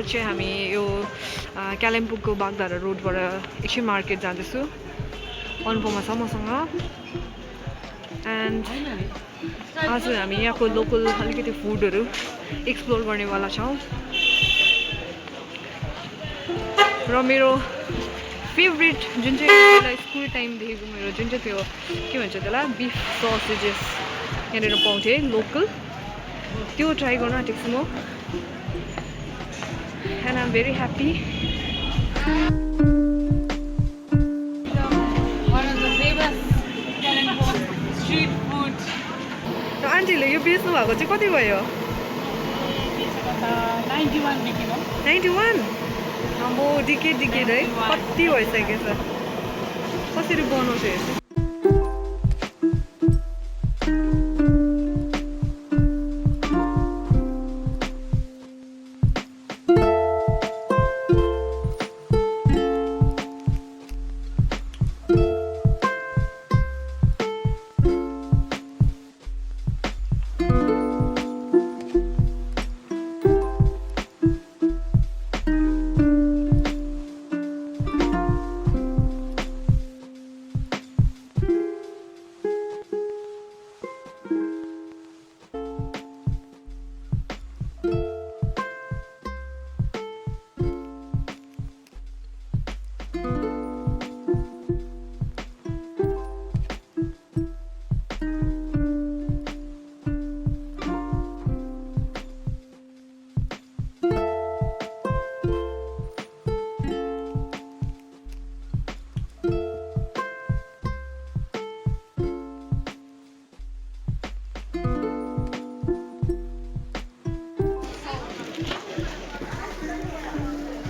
चाहिँ हामी यो कालिम्पोङको बागधारा रोडबाट एकछिन मार्केट जाँदैछु अनुपमा छ मसँग एन्ड आज हामी यहाँको लोकल अलिकति फुडहरू एक्सप्लोर गर्नेवाला छौँ र मेरो फेभरेट जुन चाहिँ मलाई स्कुल टाइमदेखिको मेरो जुन चाहिँ त्यो के भन्छ त्यसलाई बिफ sausages यहाँनिर पाउँथेँ लोकल त्यो ट्राई गर्न आँटेको छु म and I'm very happy. One of the famous Kalimpong street food. र आन्टीले यो बेच्नु भएको चाहिँ कति भयो? 91 देखि हो 91 आम्बो डिकेड है कति भइसकेको छ कसरी बनाउँछ यसो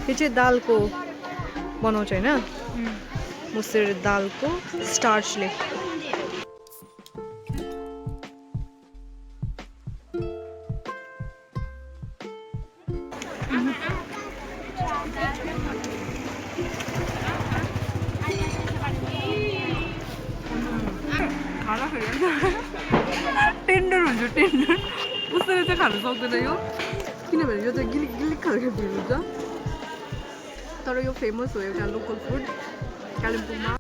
यो चाहिँ दालको बनाउँछ हैन मुसुरी दालको स्टार्चले खाँदाखेरि टेन्डर हुन्छ टेन्डर उसरी चाहिँ खानु सक्दैन यो किनभने यो चाहिँ गिलिक गिलिक खालको फिल हुन्छ तर यो फेमस हो एउटा लोकल फुड कालिम्पोङमा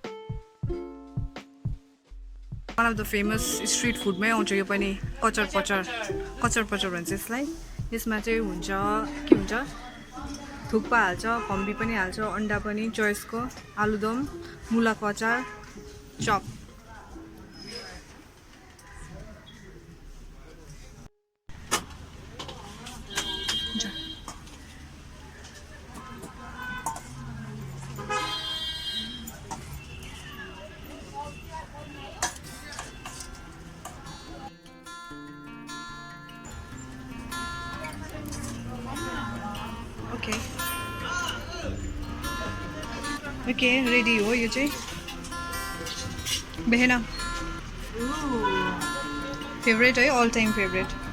one of the famous street फुडमै आउँछ यो पनि कचर पचर भन्छ यसलाई यसमा चाहिँ हुन्छ के हुन्छ थुक्पा हाल्छ फम्बी पनि हाल्छ अन्डा पनि चोइसको आलुदम मुलाको अचार चप ओके रेडी हो यो चाहिँ बेहेना फेभरेट है अल टाइम फेभरेट